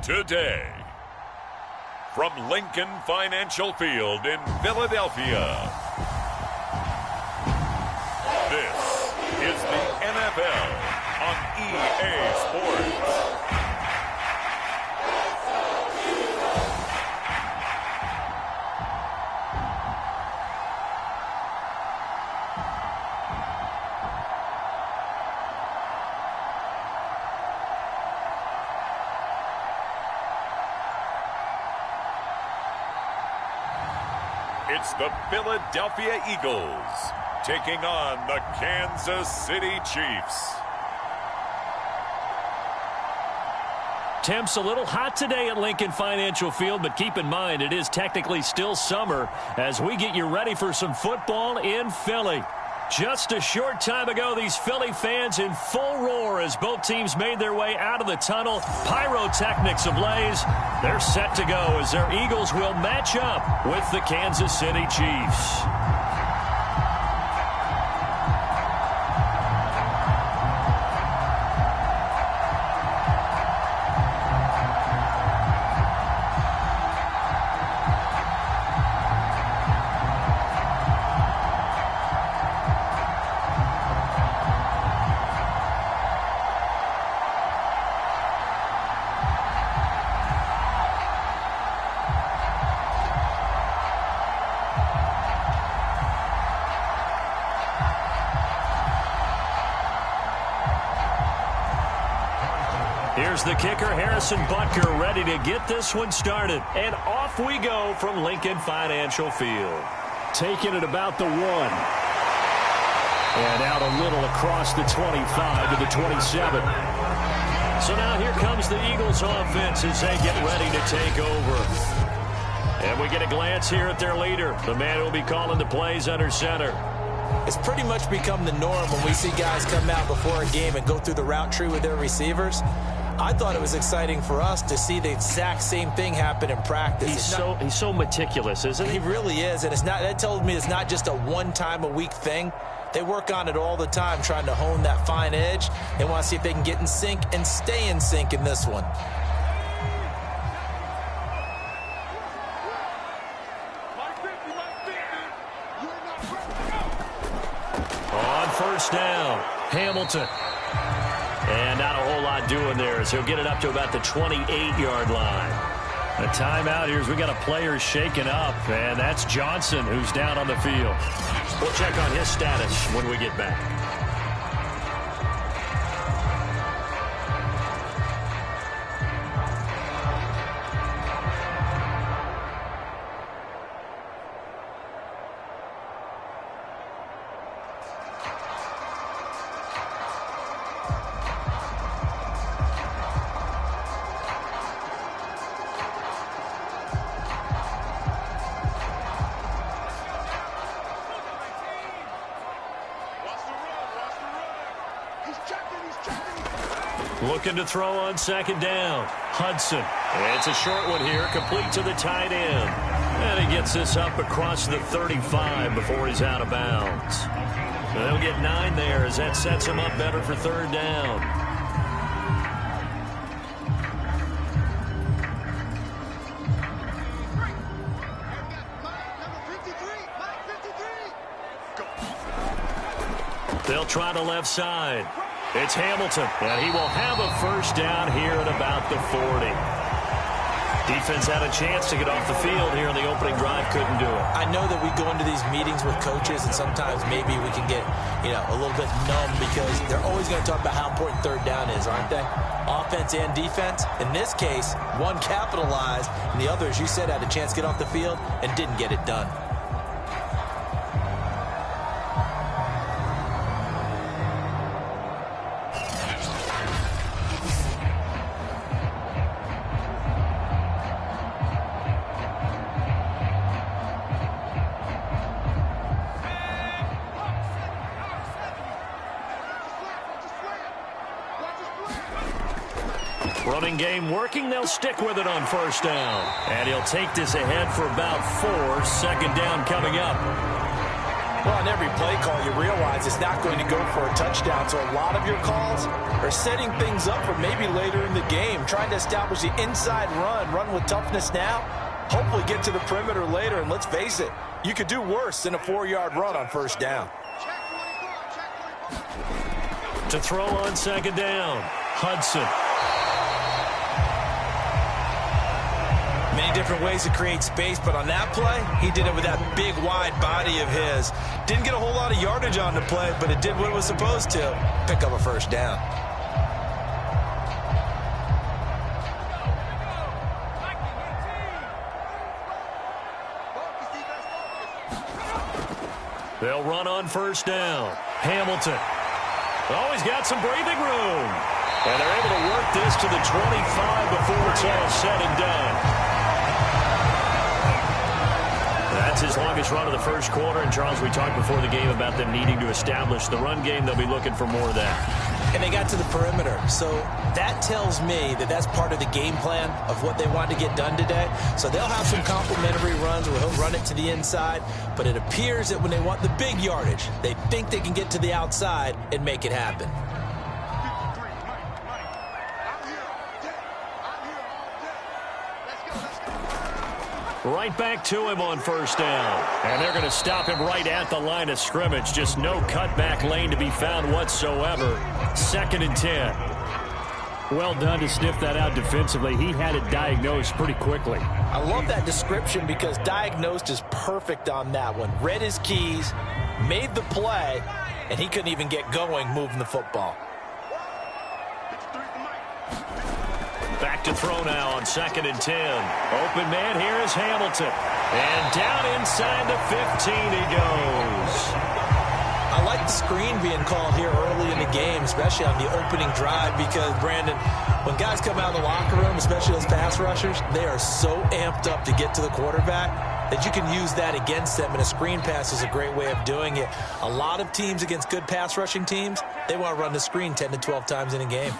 today. From Lincoln Financial Field in Philadelphia, this is the NFL on EA Sports. It's the Philadelphia Eagles taking on the Kansas City Chiefs. Temps a little hot today at Lincoln Financial Field, but keep in mind it is technically still summer as we get you ready for some football in Philly. Just a short time ago, these Philly fans in full roar as both teams made their way out of the tunnel. Pyrotechnics ablaze. They're set to go as their Eagles will match up with the Kansas City Chiefs. Here's the kicker, Harrison Butker, ready to get this one started. And off we go from Lincoln Financial Field. Taking it about the 1. And out a little across the 25 to the 27. So now here comes the Eagles offense as they get ready to take over. And we get a glance here at their leader, the man who will be calling the plays under center. It's pretty much become the norm when we see guys come out before a game and go through the route tree with their receivers. I thought it was exciting for us to see the exact same thing happen in practice. He's so meticulous, isn't he? He really is, and that tells me it's not just a one-time-a-week thing. They work on it all the time, trying to hone that fine edge. They want to see if they can get in sync and stay in sync in this one. On first down, Hamilton. And not a whole lot doing there as he'll get it up to about the 28-yard line. A timeout here as we got a player shaken up, and that's Johnson who's down on the field. We'll check on his status when we get back. Looking to throw on second down. Hudson. It's a short one here, complete to the tight end. And he gets this up across the 35 before he's out of bounds. They'll get 9 there as that sets him up better for third down. They'll try the left side. It's Hamilton, and he will have a first down here at about the 40. Defense had a chance to get off the field here in the opening drive, couldn't do it. I know that we go into these meetings with coaches, and sometimes maybe we can get, a little bit numb because they're always going to talk about how important third down is, aren't they? Offense and defense. In this case, one capitalized, and the other, as you said, had a chance to get off the field and didn't get it done. Running game working. They'll stick with it on first down. And he'll take this ahead for about 4. Second down coming up. Well, on every play call, you realize it's not going to go for a touchdown. So a lot of your calls are setting things up for maybe later in the game, trying to establish the inside run with toughness now, hopefully get to the perimeter later. And let's face it, you could do worse than a 4-yard run on first down. To throw on second down, Hudson. Many different ways to create space, but on that play, he did it with that big, wide body of his. Didn't get a whole lot of yardage on the play, but it did what it was supposed to, pick up a first down. They'll run on first down. Hamilton. Always got some breathing room. And they're able to work this to the 25 before it's all said and done. That's his longest run of the first quarter. And, Charles, we talked before the game about them needing to establish the run game. They'll be looking for more of that. And they got to the perimeter. So that tells me that that's part of the game plan of what they want to get done today. So they'll have some complementary runs where he'll run it to the inside. But it appears that when they want the big yardage, they think they can get to the outside and make it happen. Right back to him on first down. And they're going to stop him right at the line of scrimmage. Just no cutback lane to be found whatsoever. 2nd and 10. Well done to sniff that out defensively. He had it diagnosed pretty quickly. I love that description because diagnosed is perfect on that one. Read his keys, made the play, and he couldn't even get going moving the football. Back to throw now on 2nd and 10. Open man here is Hamilton. And down inside the 15 he goes. I like the screen being called here early in the game, especially on the opening drive, because, Brandon, when guys come out of the locker room, especially those pass rushers, they are so amped up to get to the quarterback that you can use that against them, and a screen pass is a great way of doing it. A lot of teams against good pass rushing teams, they want to run the screen 10 to 12 times in a game.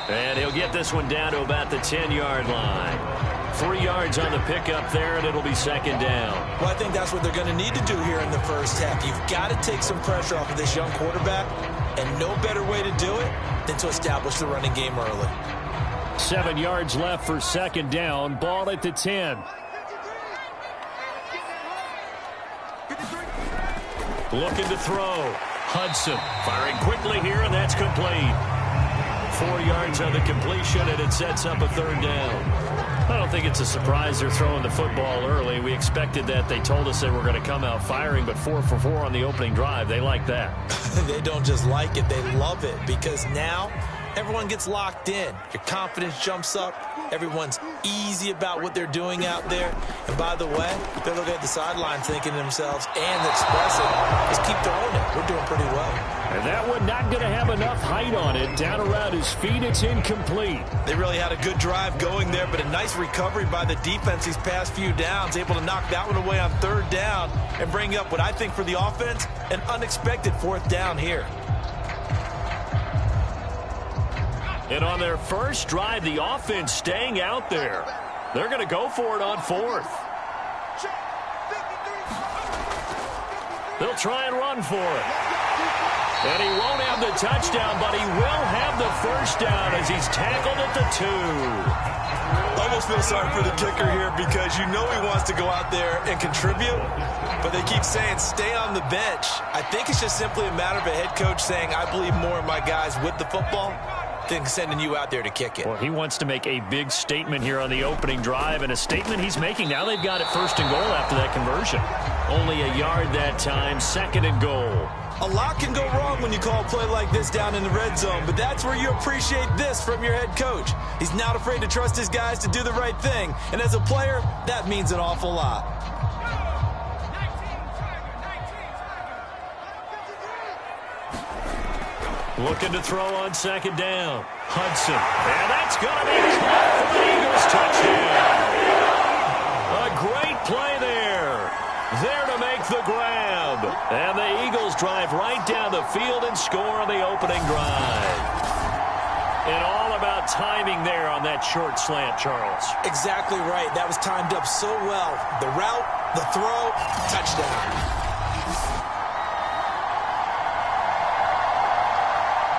And he'll get this one down to about the 10-yard line. 3 yards on the pickup there, and it'll be 2nd down. Well, I think that's what they're going to need to do here in the first half. You've got to take some pressure off of this young quarterback, and no better way to do it than to establish the running game early. 7 yards left for 2nd down. Ball at the 10. Looking to throw. Hudson firing quickly here, and that's complete. 4 yards on the completion, and it sets up a 3rd down. I don't think it's a surprise they're throwing the football early. We expected that. They told us they were going to come out firing, but 4 for 4 on the opening drive. They like that. They don't just like it. They love it, because now everyone gets locked in. Your confidence jumps up. Everyone's easy about what they're doing out there. And by the way, they're looking at the sideline thinking to themselves and expressing, just keep throwing it. We're doing pretty well. And that one not going to have enough height on it. Down around his feet, it's incomplete. They really had a good drive going there, but a nice recovery by the defense these past few downs, able to knock that one away on 3rd down and bring up what I think for the offense, an unexpected 4th down here. And on their first drive, the offense staying out there. They're going to go for it on 4th. They'll try and run for it. And he won't have the touchdown, but he will have the first down as he's tackled at the 2. Almost feel sorry for the kicker here, because you know he wants to go out there and contribute, but they keep saying stay on the bench. I think it's just simply a matter of a head coach saying, I believe more in my guys with the football than sending you out there to kick it. Well, he wants to make a big statement here on the opening drive, and a statement he's making. Now they've got it 1st and goal after that conversion. Only a yard that time, 2nd and goal. A lot can go wrong when you call a play like this down in the red zone, but that's where you appreciate this from your head coach. He's not afraid to trust his guys to do the right thing, and as a player, that means an awful lot. Looking to throw on 2nd down. Hudson. And that's going to be caught for the Eagles touchdown. A great play there. There to make the grab. And the Eagles drive right down the field and score on the opening drive. And all about timing there on that short slant, Charles. Exactly right. That was timed up so well. The route, the throw, touchdown.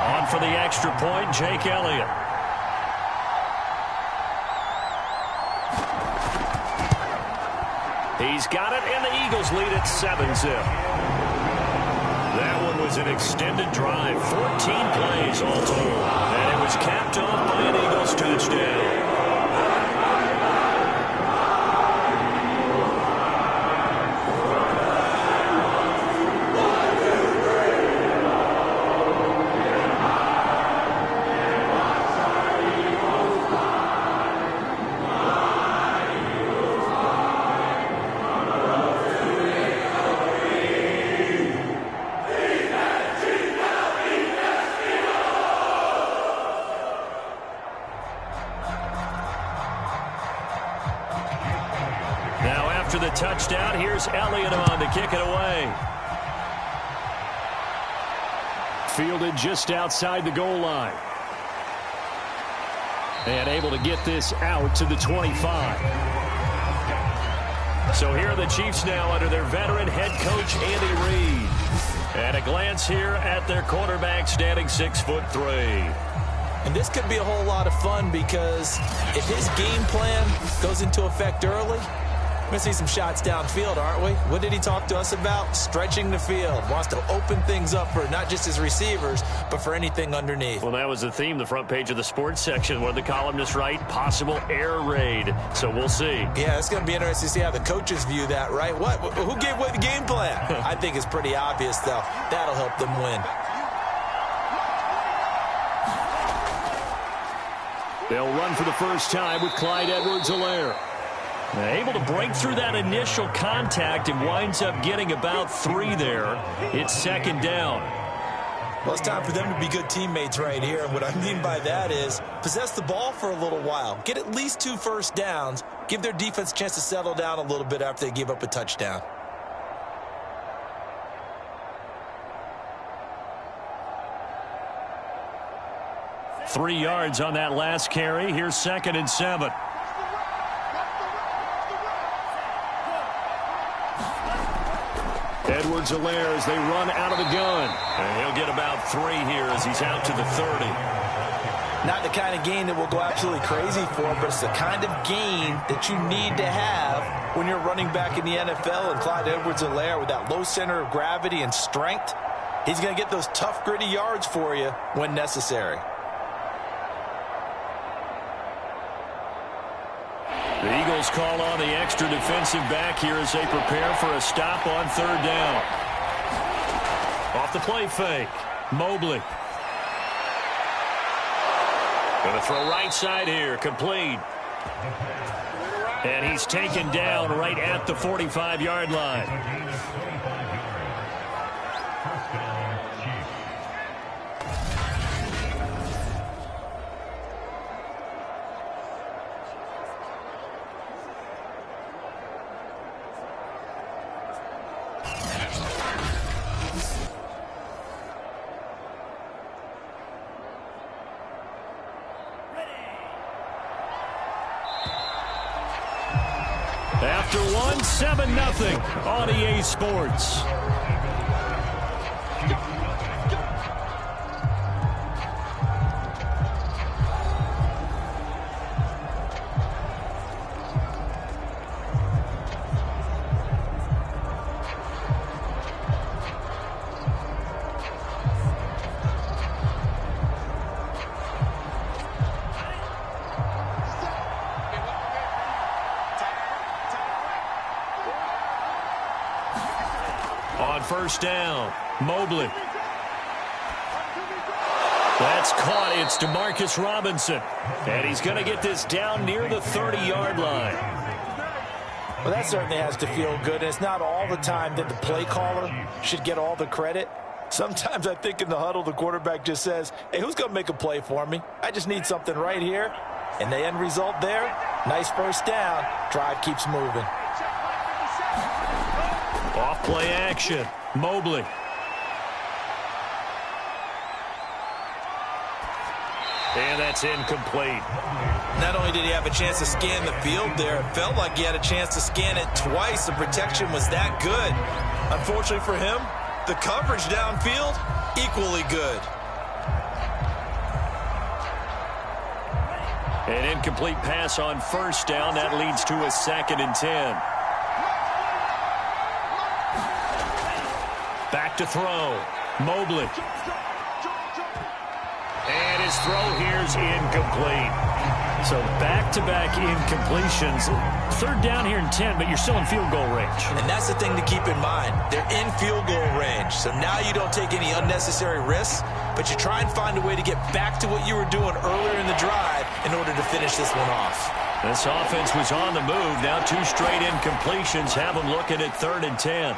On for the extra point, Jake Elliott. He's got it, and the Eagles lead at 7-zip. That one was an extended drive, 14 plays all total. And it was capped off by an Eagles touchdown. After the touchdown, here's Elliott on to kick it away. Fielded just outside the goal line. And able to get this out to the 25. So here are the Chiefs now under their veteran head coach, Andy Reid. And a glance here at their quarterback, standing 6'3". And this could be a whole lot of fun because if his game plan goes into effect early, we're going to see some shots downfield, aren't we? What did he talk to us about? Stretching the field. Wants to open things up for not just his receivers, but for anything underneath. Well, that was the theme, the front page of the sports section. One of the columnists write, possible air raid. So we'll see. Yeah, it's going to be interesting to see how the coaches view that, right? Who gave away the game plan? I think it's pretty obvious, though. That'll help them win. They'll run for the first time with Clyde Edwards-Helaire. Able to break through that initial contact and winds up getting about 3 there. It's second down. Well, it's time for them to be good teammates right here. And what I mean by that is possess the ball for a little while. Get at least 2 first downs. Give their defense a chance to settle down a little bit after they give up a touchdown. Three yards on that last carry. Here's 2nd and 7. Edwards-Helaire as they run out of the gun. And he'll get about 3 here as he's out to the 30. Not the kind of gain that will go absolutely crazy for, but it's the kind of gain that you need to have when you're running back in the NFL. And Clyde Edwards-Helaire, with that low center of gravity and strength, he's going to get those tough, gritty yards for you when necessary. The Eagles call on the extra defensive back here as they prepare for a stop on 3rd down. Off the play fake, Mobley. Going to throw right side here, complete. And he's taken down right at the 45-yard line. After one, 7-0 on EA Sports. On 1st down, Mobley. That's caught. It's DeMarcus Robinson. And he's going to get this down near the 30-yard line. Well, that certainly has to feel good. And it's not all the time that the play caller should get all the credit. Sometimes I think in the huddle, the quarterback just says, hey, who's going to make a play for me? I just need something right here. And the end result there, nice 1st down. Drive keeps moving. Off play action, Mobley. And that's incomplete. Not only did he have a chance to scan the field there, it felt like he had a chance to scan it twice. The protection was that good. Unfortunately for him, the coverage downfield, equally good. An incomplete pass on first down. That leads to a 2nd and 10. Back to throw. Mobley. And his throw here's incomplete. So back-to-back incompletions. 3rd down here and 10, but you're still in field goal range. And that's the thing to keep in mind. They're in field goal range. So now you don't take any unnecessary risks, but you try and find a way to get back to what you were doing earlier in the drive in order to finish this one off. This offense was on the move. Now 2 straight incompletions have them looking at 3rd and 10.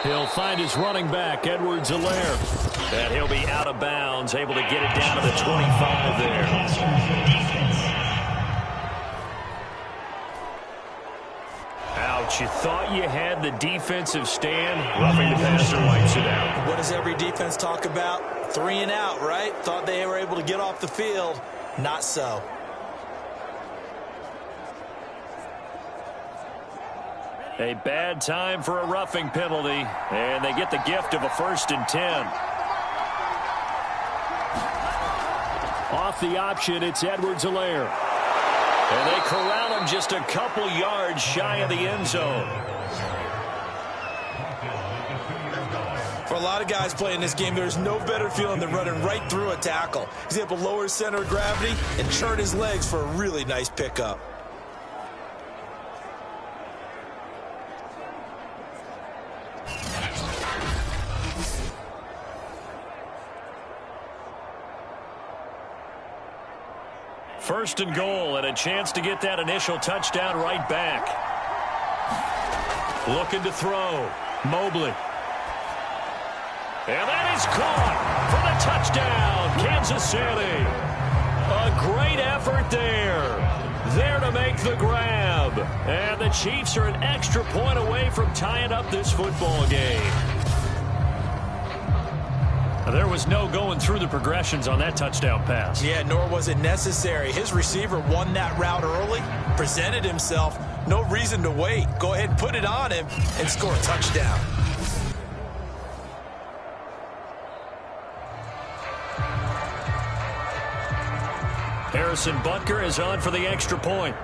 He'll find his running back, Edwards-Helaire. And he'll be out of bounds, able to get it down to the 25 there. Ouch, you thought you had the defensive stand. Roughing the passer wipes it out. What does every defense talk about? 3 and out, right? Thought they were able to get off the field. Not so. A bad time for a roughing penalty, and they get the gift of a 1st and 10. Off the option, it's Edwards-Helaire. And they corral him just a couple yards shy of the end zone. For a lot of guys playing this game, there's no better feeling than running right through a tackle. He's able to lower his center of gravity and churn his legs for a really nice pickup. First and goal, and a chance to get that initial touchdown right back. Looking to throw. Mobley. And that is caught for the touchdown, Kansas City. A great effort there. There to make the grab. And the Chiefs are an extra point away from tying up this football game. There was no going through the progressions on that touchdown pass. Yeah, nor was it necessary. His receiver won that route early, presented himself. No reason to wait. Go ahead and put it on him and score a touchdown. Harrison Butker is on for the extra point.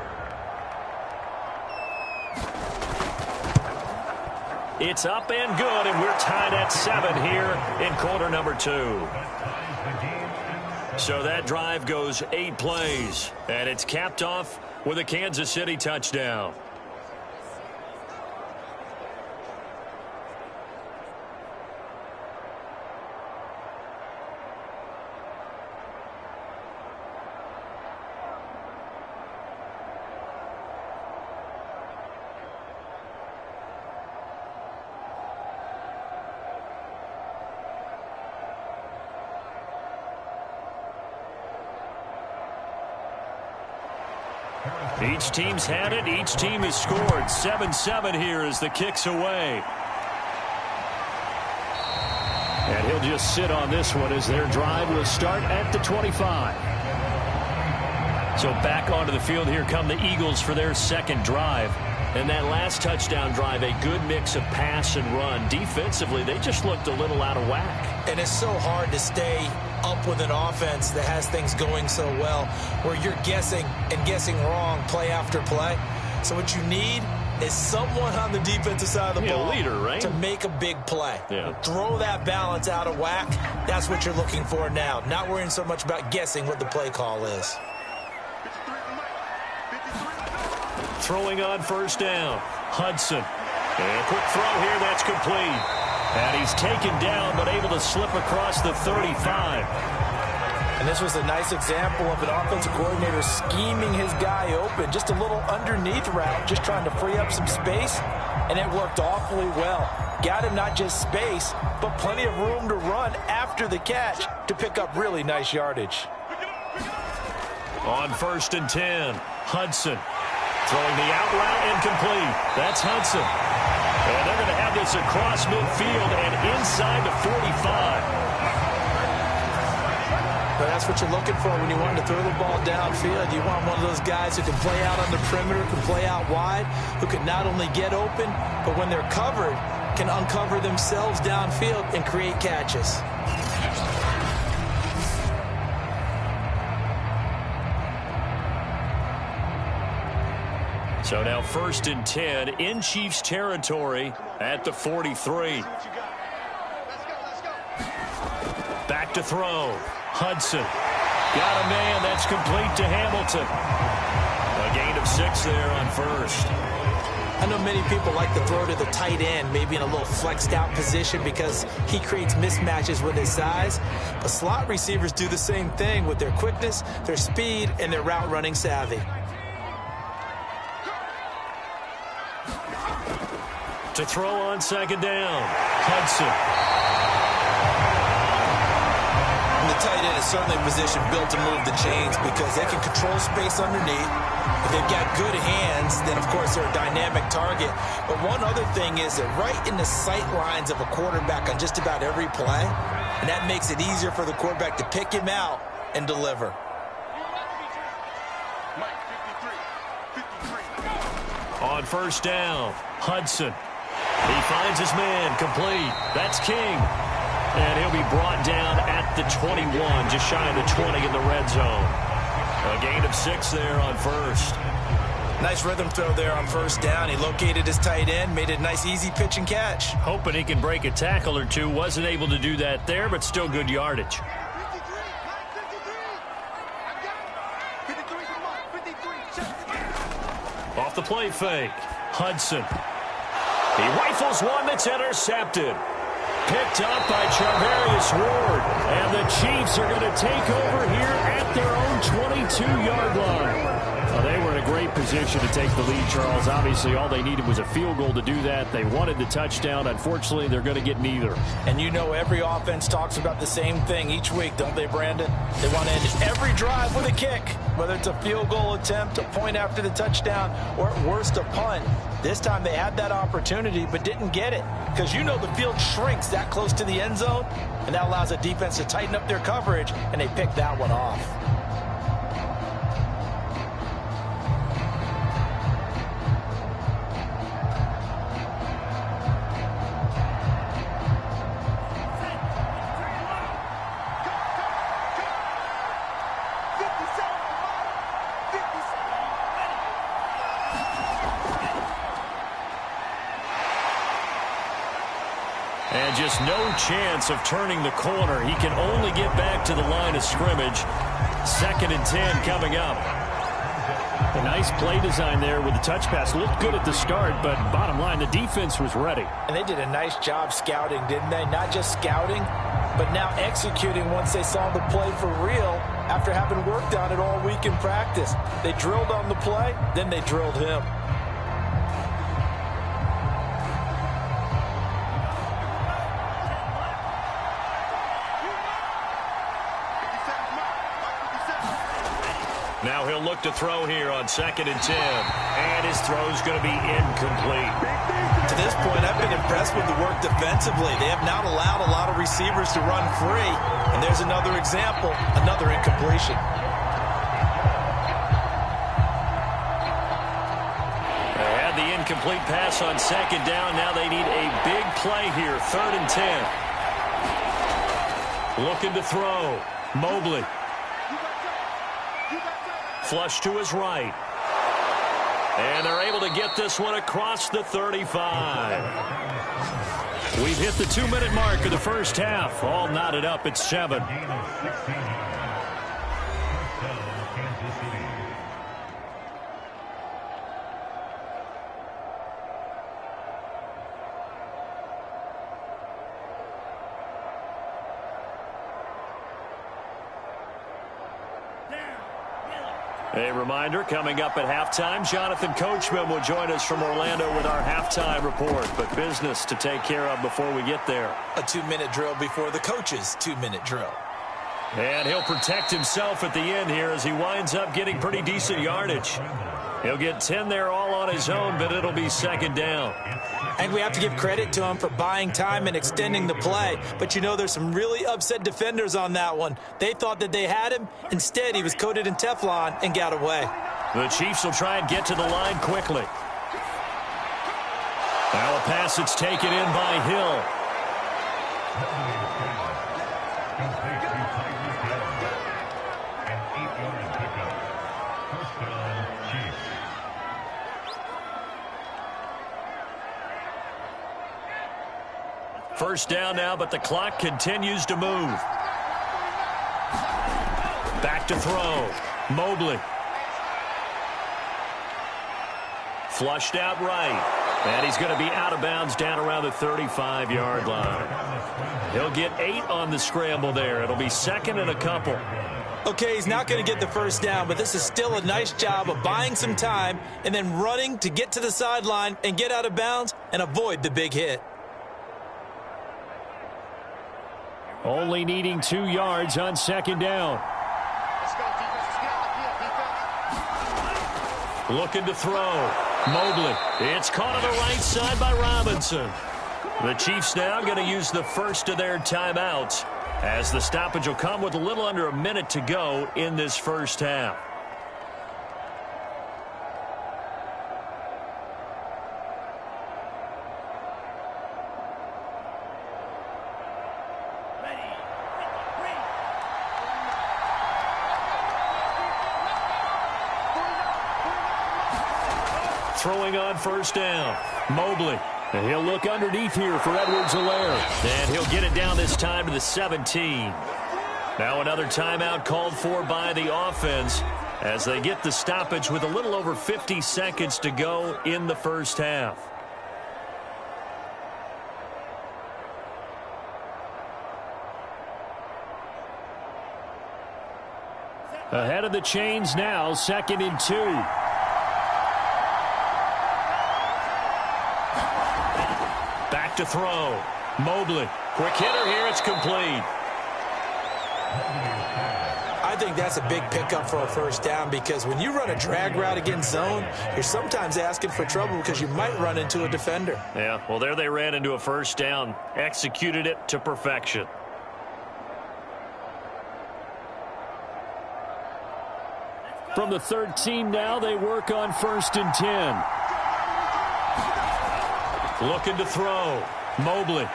It's up and good, and we're tied at 7 here in quarter number 2. So that drive goes 8 plays, and it's capped off with a Kansas City touchdown. Each team's had it. Each team has scored. 7-7 here as the kick's away. And he'll just sit on this one as their drive will start at the 25. So back onto the field, here come the Eagles for their second drive. And that last touchdown drive, a good mix of pass and run. Defensively, they just looked a little out of whack. And it's so hard to stay up with an offense that has things going so well, where you're guessing and guessing wrong play after play. So what you need is someone on the defensive side of the ball, a leader, right? To make a big play. Yeah. Throw that balance out of whack. That's what you're looking for now. Not worrying so much about guessing what the play call is. Throwing on first down. Hudson. And a quick throw here. That's complete. And he's taken down, but able to slip across the 35. And this was a nice example of an offensive coordinator scheming his guy open. Just a little underneath route, just trying to free up some space, and it worked awfully well. Got him not just space, but plenty of room to run after the catch to pick up really nice yardage. On 1st and 10, Hudson. Throwing the out route incomplete. That's Hudson. And they're going to have this across midfield and inside the 45. But that's what you're looking for when you want to throw the ball downfield. You want one of those guys who can play out on the perimeter, can play out wide, who can not only get open, but when they're covered, can uncover themselves downfield and create catches. So now 1st and 10 in Chiefs territory at the 43. Back to throw. Hudson. Got a man. That's complete to Hamilton. A gain of 6 there on 1st. I know many people like to throw to the tight end, maybe in a little flexed out position because he creates mismatches with his size. But slot receivers do the same thing with their quickness, their speed, and their route running savvy. To throw on 2nd down. Hudson. And the tight end is certainly a position built to move the chains because they can control space underneath. If they've got good hands, then, of course, they're a dynamic target. But one other thing is that right in the sight lines of a quarterback on just about every play, and that makes it easier for the quarterback to pick him out and deliver. On 1st down, Hudson. He finds his man, complete. That's King. And he'll be brought down at the 21, just shy of the 20 in the red zone. A gain of 6 there on 1st. Nice rhythm throw there on 1st down. He located his tight end, made a nice easy pitch and catch. Hoping he can break a tackle or two. Wasn't able to do that there, but still good yardage. Off the play fake. Hudson. He rifles one that's intercepted. Picked up by Charvarius Ward. And the Chiefs are going to take over here at their own 22-yard line. They were in a great position to take the lead, Charles. Obviously, all they needed was a field goal to do that. They wanted the touchdown. Unfortunately, they're going to get neither. And you know every offense talks about the same thing each week, don't they, Brandon? They want to end every drive with a kick, whether it's a field goal attempt, a point after the touchdown, or at worst, a punt. This time they had that opportunity but didn't get it because you know the field shrinks that close to the end zone, and that allows the defense to tighten up their coverage, and they picked that one off. And just no chance of turning the corner. He can only get back to the line of scrimmage. 2nd and 10 coming up. A nice play design there with the touch pass. Looked good at the start, but bottom line, the defense was ready. And they did a nice job scouting, didn't they? Not just scouting, but now executing once they saw the play for real after having worked on it all week in practice. They drilled on the play, then they drilled him. Now he'll look to throw here on 2nd and 10. And his throw's going to be incomplete. To this point, I've been impressed with the work defensively. They have not allowed a lot of receivers to run free. And there's another example, another incompletion. They had the incomplete pass on 2nd down. Now they need a big play here, 3rd and 10. Looking to throw. Mobley. Flush to his right. And they're able to get this one across the 35. We've hit the 2-minute mark of the first half. All knotted up at 7. A reminder, coming up at halftime, Jonathan Coachman will join us from Orlando with our halftime report. But business to take care of before we get there. A 2-minute drill before the coach's 2-minute drill. And he'll protect himself at the end here as he winds up getting pretty decent yardage. He'll get 10 there all on his own, but it'll be second down. I think we have to give credit to him for buying time and extending the play. But, you know, there's some really upset defenders on that one. They thought that they had him. Instead, he was coated in Teflon and got away. The Chiefs will try and get to the line quickly. Now a pass that's taken in by Hill. First down now, but the clock continues to move. Back to throw. Mobley. Flushed out right. And he's going to be out of bounds down around the 35-yard line. He'll get 8 on the scramble there. It'll be second and a couple. Okay, he's not going to get the first down, but this is still a nice job of buying some time and then running to get to the sideline and get out of bounds and avoid the big hit. Only needing 2 yards on second down. Looking to throw. Mobley. It's caught on the right side by Robinson. The Chiefs now going to use the first of their timeouts, as the stoppage will come with a little under a minute to go in this first half. Throwing on first down. Mobley. And he'll look underneath here for Edwards-Helaire. And he'll get it down this time to the 17. Now another timeout called for by the offense as they get the stoppage with a little over 50 seconds to go in the first half. Ahead of the chains now, 2nd and 2. To throw. Mobley. Quick hitter here. It's complete. I think that's a big pickup for a first down because when you run a drag route against zone, you're sometimes asking for trouble because you might run into a defender. Yeah, well, there they ran into a first down. Executed it to perfection. From the 13 now, they work on 1st and 10. Looking to throw. Mobley.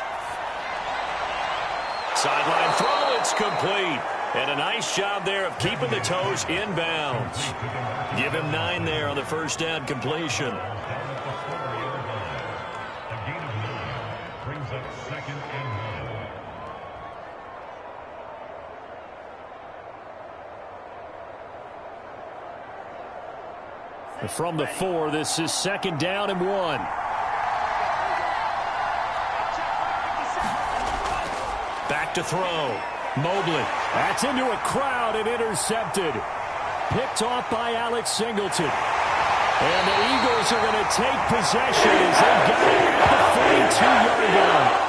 Sideline throw. It's complete. And a nice job there of keeping the toes in bounds. Give him 9 there on the first down completion. From the 4, this is 2nd down and 1. Back to throw. Mobley. That's into a crowd and intercepted. Picked off by Alex Singleton. And the Eagles are going to take possession as they got it at the 42-yard line.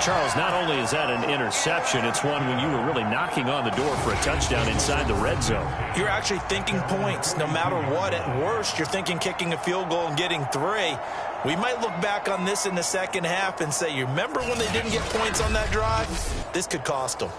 Charles, not only is that an interception, it's one when you were really knocking on the door for a touchdown inside the red zone. You're actually thinking points no matter what. At worst, you're thinking kicking a field goal and getting 3. We might look back on this in the second half and say, you remember when they didn't get points on that drive? This could cost them.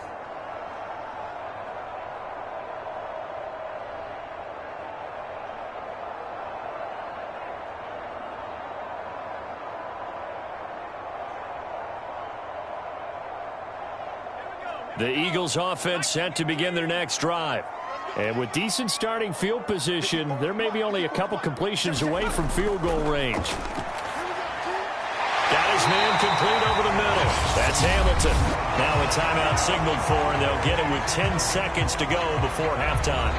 The Eagles offense set to begin their next drive. And with decent starting field position, there may be only a couple completions away from field goal range. Got his man complete over the middle. That's Hamilton. Now a timeout signaled for, and they'll get it with 10 seconds to go before halftime.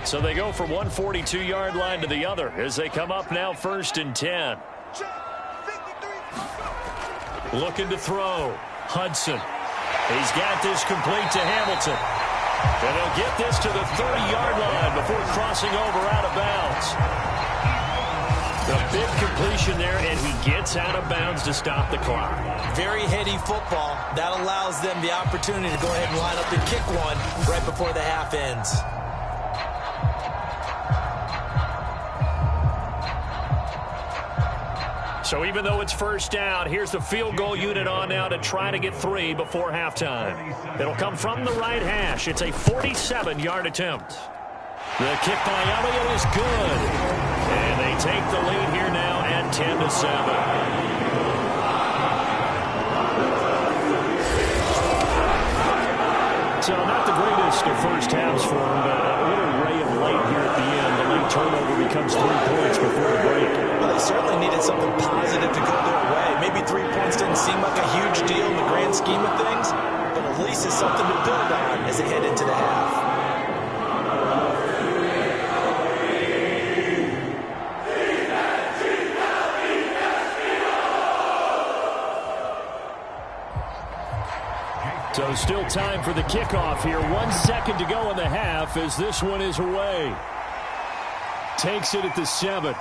So they go from one 42-yard line to the other as they come up now 1st and 10. Looking to throw. Hudson. He's got this complete to Hamilton. And he'll get this to the 30-yard line before crossing over out of bounds. A big completion there, and he gets out of bounds to stop the clock. Very heady football. That allows them the opportunity to go ahead and line up and kick one right before the half ends. So even though it's first down, here's the field goal unit on now to try to get 3 before halftime. It'll come from the right hash. It's a 47-yard attempt. The kick by Elliott is good. And they take the lead here now at 10-7. So not the greatest of first halves for him, but a little ray of light here at the end. The late turnover becomes 3 points before the break. Well, they certainly needed something positive to go their way. Maybe 3 points didn't seem like a huge deal in the grand scheme of things, but at least it's something to build on as they head into the half. So still time for the kickoff here. 1 second to go in the half as this one is away. Takes it at the 7.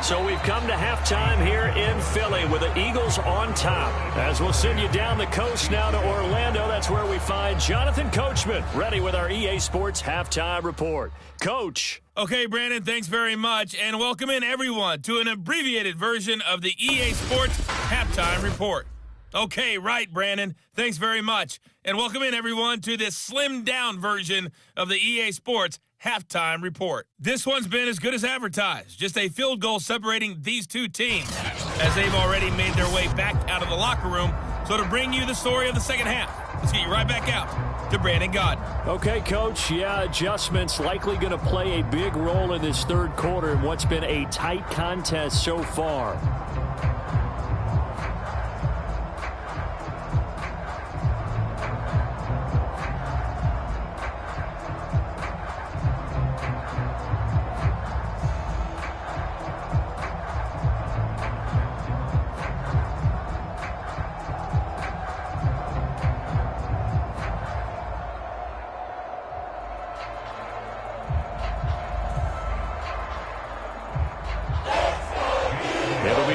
So we've come to halftime here in Philly with the Eagles on top. As we'll send you down the coast now to Orlando, that's where we find Jonathan Coachman, ready with our EA Sports Halftime Report. Coach. Okay, Brandon, thanks very much, and welcome in everyone to an abbreviated version of the EA Sports Halftime Report. Okay, right, Brandon, thanks very much, and welcome in everyone to this slimmed-down version of the EA Sports Halftime Report. This one's been as good as advertised, just a field goal separating these two teams, as they've already made their way back out of the locker room. So to bring you the story of the second half, let's get you right back out to Brandon Gaudin. Okay, Coach, yeah, adjustments likely going to play a big role in this third quarter in what's been a tight contest so far.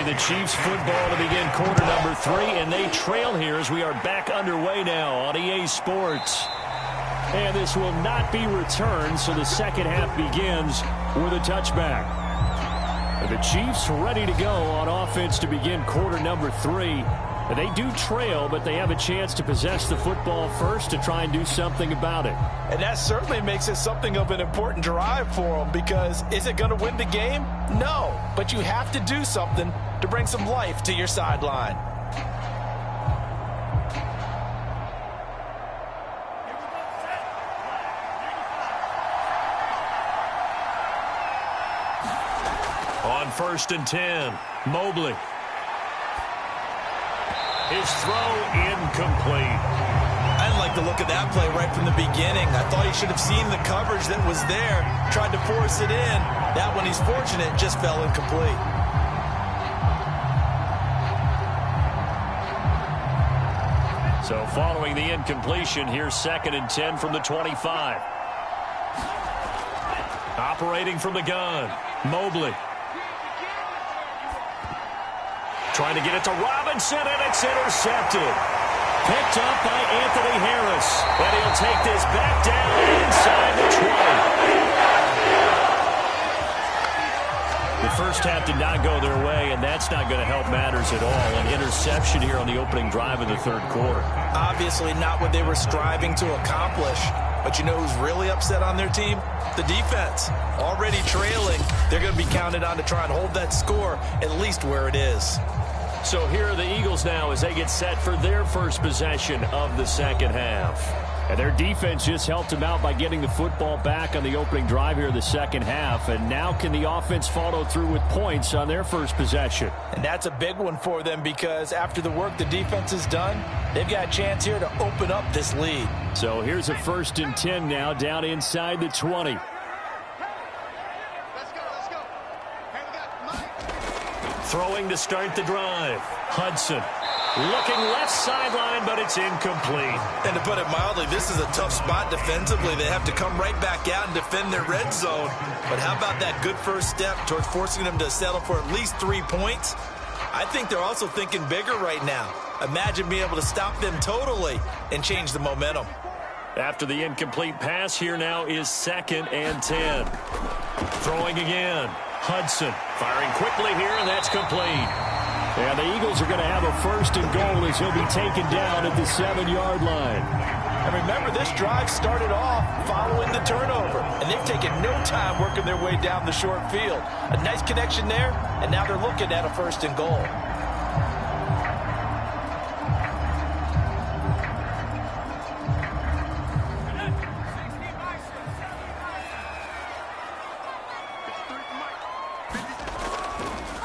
The Chiefs football to begin quarter number 3, and they trail here as we are back underway now on EA Sports. And this will not be returned, so the second half begins with a touchback. The Chiefs ready to go on offense to begin quarter number 3. They do trail, but they have a chance to possess the football first to try and do something about it. And that certainly makes it something of an important drive for them, because is it going to win the game? No, but you have to do something to bring some life to your sideline. On 1st and 10, Mobley. His throw incomplete. I didn't like the look of that play right from the beginning. I thought he should have seen the coverage that was there, tried to force it in. That one, he's fortunate, just fell incomplete. So following the incompletion, here's 2nd and 10 from the 25. Operating from the gun, Mobley. Trying to get it to Robinson, and it's intercepted. Picked up by Anthony Harris. And he'll take this back down inside the 20. The first half did not go their way, and that's not going to help matters at all. An interception here on the opening drive of the third quarter. Obviously not what they were striving to accomplish. But you know who's really upset on their team? The defense. Already trailing. They're going to be counted on to try and hold that score at least where it is. So here are the Eagles now as they get set for their first possession of the second half. And their defense just helped them out by getting the football back on the opening drive here in the second half. And now can the offense follow through with points on their first possession? And that's a big one for them, because after the work the defense has done, they've got a chance here to open up this lead. So here's a 1st and 10 now down inside the 20. Throwing to start the drive. Hudson looking left sideline, but it's incomplete. And to put it mildly, this is a tough spot defensively. They have to come right back out and defend their red zone. But how about that good first step towards forcing them to settle for at least 3 points? I think they're also thinking bigger right now. Imagine being able to stop them totally and change the momentum. After the incomplete pass, here now is 2nd and 10. Throwing again. Hudson firing quickly here, and that's complete. And the Eagles are going to have a 1st and goal as he'll be taken down at the 7-yard line. And remember, this drive started off following the turnover, and they've taken no time working their way down the short field. A nice connection there, and now they're looking at a 1st and goal.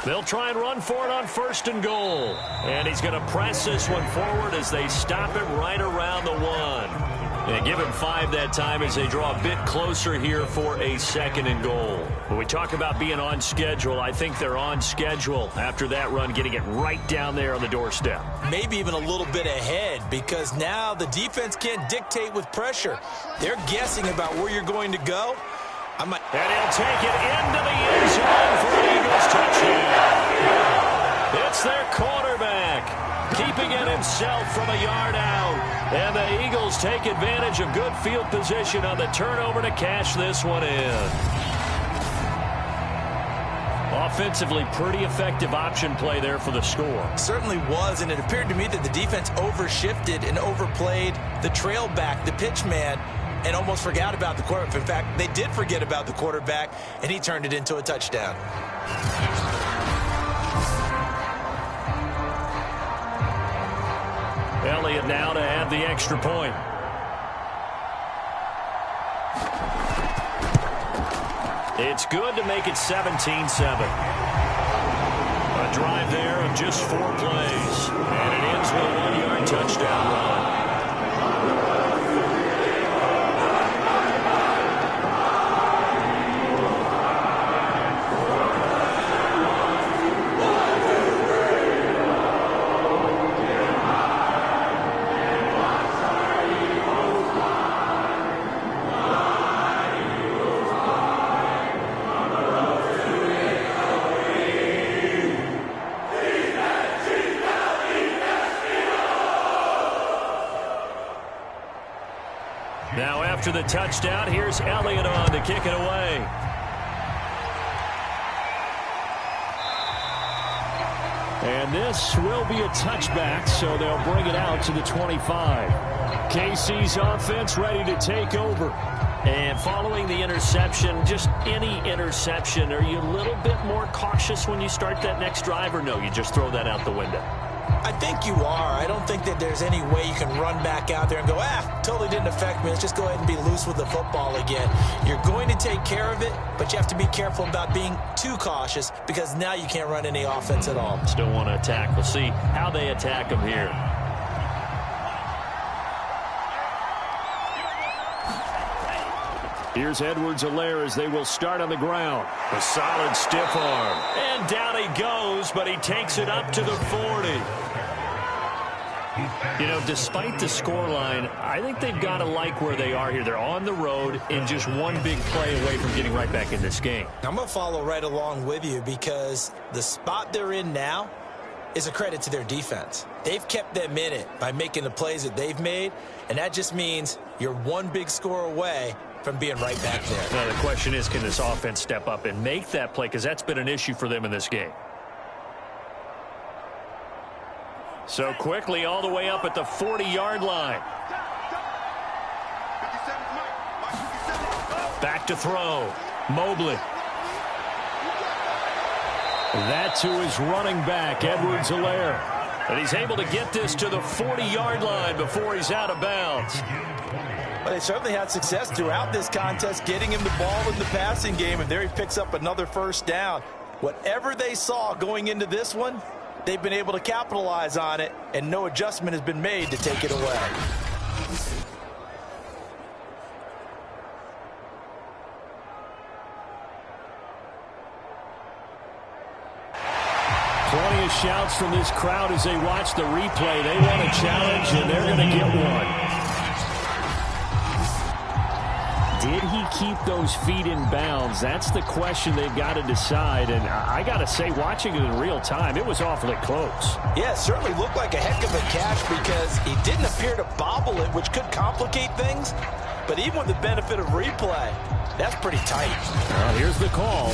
They'll try and run for it on 1st and goal. And he's going to press this one forward as they stop him right around the 1. And give him 5 that time as they draw a bit closer here for a 2nd and goal. When we talk about being on schedule, I think they're on schedule after that run, getting it right down there on the doorstep. Maybe even a little bit ahead, because now the defense can't dictate with pressure. They're guessing about where you're going to go. And he'll take it into the end zone for an Eagles touchdown. It's their quarterback, keeping it himself from a yard out. And the Eagles take advantage of good field position on the turnover to cash this one in. Offensively, pretty effective option play there for the score. Certainly was, and it appeared to me that the defense overshifted and overplayed the trail back, the pitch man, and almost forgot about the quarterback. In fact, they did forget about the quarterback, and he turned it into a touchdown. Elliott now to add the extra point. It's good to make it 17-7. A drive there of just 4 plays, and it ends with a 1-yard touchdown run. Now after the touchdown, here's Elliott on to kick it away. And this will be a touchback, so they'll bring it out to the 25. KC's offense ready to take over. And following the interception, just any interception, are you a little bit more cautious when you start that next drive, or no, you just throw that out the window? I think you are. I don't think that there's any way you can run back out there and go, totally didn't affect me. Let's just go ahead and be loose with the football again. You're going to take care of it, but you have to be careful about being too cautious, because now you can't run any offense at all. Still want to attack. We'll see how they attack them here. Here's Edwards-Helaire as they will start on the ground. A solid stiff arm. And down he goes, but he takes it up to the 40. You know, despite the scoreline, I think they've got to like where they are here. They're on the road and just one big play away from getting right back in this game. I'm going to follow right along with you, because the spot they're in now is a credit to their defense. They've kept them in it by making the plays that they've made, and that just means you're one big score away from being right back there. Now, the question is, can this offense step up and make that play? Because that's been an issue for them in this game. So quickly all the way up at the 40-yard line. Back to throw. Mobley. That to his running back, Edwards-Helaire. And he's able to get this to the 40-yard line before he's out of bounds. Well, they certainly had success throughout this contest, getting him the ball in the passing game, and there he picks up another first down. Whatever they saw going into this one, they've been able to capitalize on it, and no adjustment has been made to take it away. various shouts from this crowd as they watch the replay. They want a challenge, and they're going to get one. Did he keep those feet in bounds? That's the question they've got to decide. And I got to say, watching it in real time, it was awfully close. Yeah, it certainly looked like a heck of a catch because he didn't appear to bobble it, which could complicate things. But even with the benefit of replay, that's pretty tight. Well, here's the call.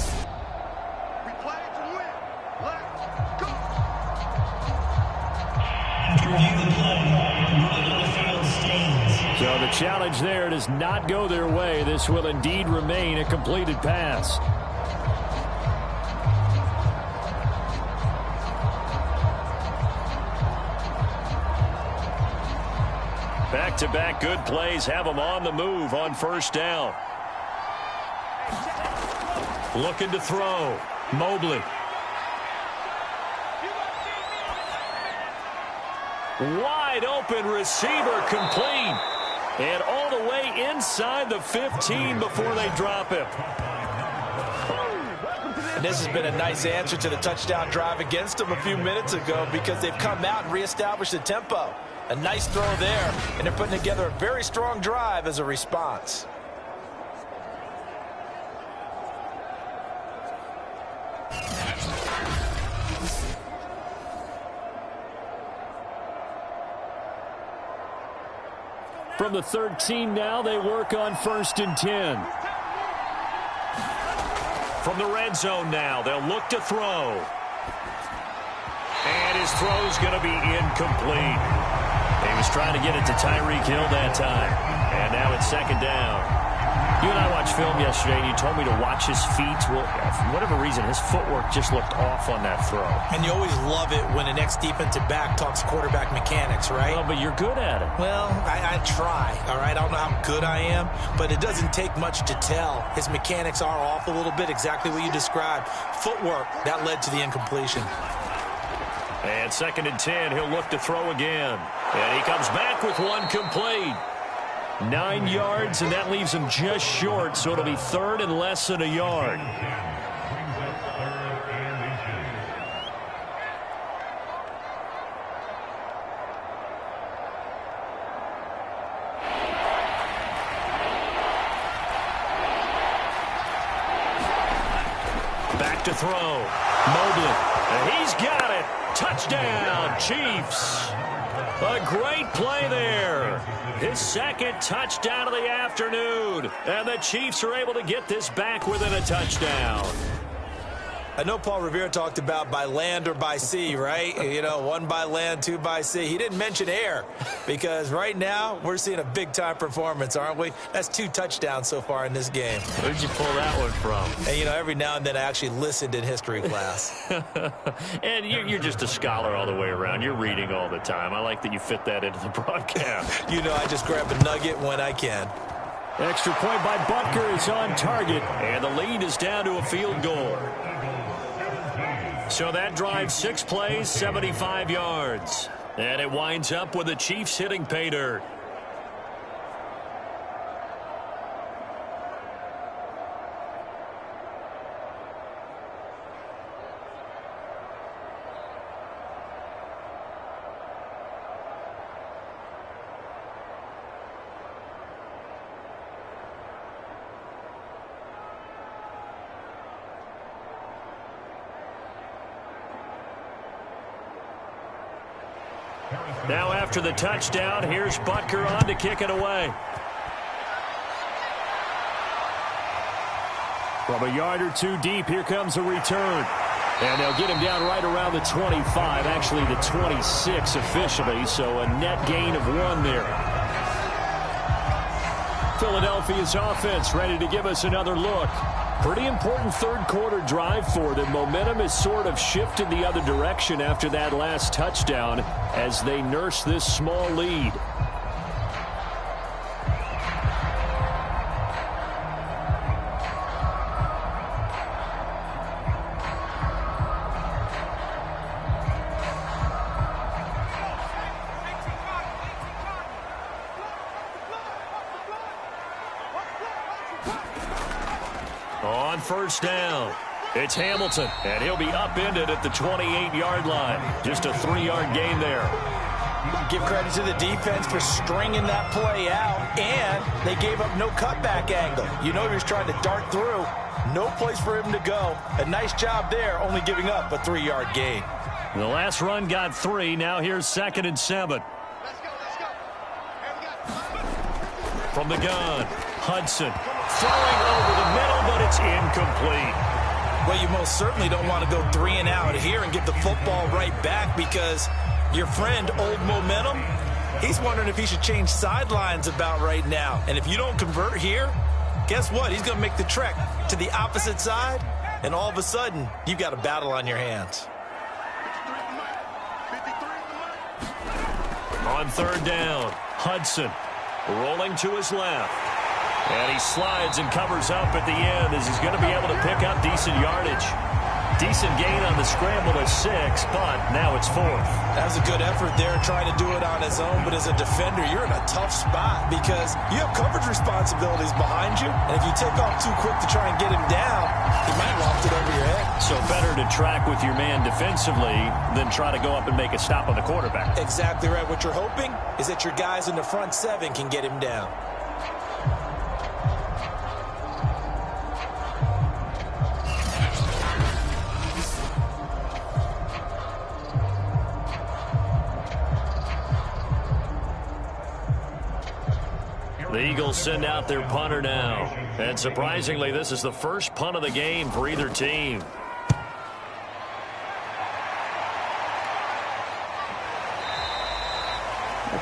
Replay to win. Let's go. So the challenge there does not go their way. This will indeed remain a completed pass. Back-to-back good plays have them on the move on first down. Looking to throw. Mobley. Wide open receiver complete. And all the way inside the 15 before they drop him. And this has been a nice answer to the touchdown drive against them a few minutes ago because they've come out and reestablished the tempo. A nice throw there, and they're putting together a very strong drive as a response. From the 13 now, they work on 1st and 10. From the red zone now, they'll look to throw. And his throw's going to be incomplete. He was trying to get it to Tyreek Hill that time. And now it's 2nd down. You and I watched film yesterday, and you told me to watch his feet. Well, for whatever reason, his footwork just looked off on that throw. And you always love it when an ex-defensive back talks quarterback mechanics, right? Well, but you're good at it. Well, I try, all right? I don't know how good I am, but it doesn't take much to tell. His mechanics are off a little bit, exactly what you described. Footwork, that led to the incompletion. And 2nd and 10, he'll look to throw again. And he comes back with one complete. 9 yards, and that leaves him just short, so it'll be 3rd and less than a yard. Back to throw. Mobley. And he's got it. Touchdown, Chiefs. A great play there. His 2nd touchdown of the afternoon. And the Chiefs are able to get this back within a touchdown. I know Paul Revere talked about by land or by sea, right? You know, 1 by land, 2 by sea. He didn't mention air because right now we're seeing a big-time performance, aren't we? That's 2 touchdowns so far in this game. Where'd you pull that one from? And, you know, every now and then I actually listened in history class. And you're just a scholar all the way around. You're reading all the time. I like that you fit that into the broadcast. You know, I just grab a nugget when I can. Extra point by Butker is on target. And the lead is down to a field goal. So that drives 6 plays, 75 yards. And it winds up with the Chiefs hitting pay dirt. Now after the touchdown, here's Butker on to kick it away. From a yard or 2 deep, here comes a return. And they'll get him down right around the 25, actually the 26 officially, so a net gain of 1 there. Philadelphia's offense ready to give us another look. Pretty important 3rd quarter drive for them. Momentum has sort of shifted the other direction after that last touchdown as they nurse this small lead. On 1st down. It's Hamilton, and he'll be upended at the 28-yard line. Just a 3-yard gain there. Give credit to the defense for stringing that play out, and they gave up no cutback angle. You know he was trying to dart through. No place for him to go. A nice job there, only giving up a 3-yard gain. The last run got 3. Now here's 2nd and 7. Let's go, let's go. Here we go. From the gun, Hudson throwing over the middle, but it's incomplete. Well, you most certainly don't want to go 3 and out here and give the football right back, because your friend, Old Momentum, he's wondering if he should change sidelines about right now. And if you don't convert here, guess what? He's going to make the trek to the opposite side, and all of a sudden, you've got a battle on your hands. On 3rd down, Hudson rolling to his left. And he slides and covers up at the end as he's going to be able to pick up decent yardage. Decent gain on the scramble at 6, but now it's 4th. That was a good effort there, trying to do it on his own. But as a defender, you're in a tough spot because you have coverage responsibilities behind you. And if you take off too quick to try and get him down, he might loft it over your head. So better to track with your man defensively than try to go up and make a stop on the quarterback. Exactly right. What you're hoping is that your guys in the front 7 can get him down. The Eagles send out their punter now. And surprisingly, this is the first punt of the game for either team. They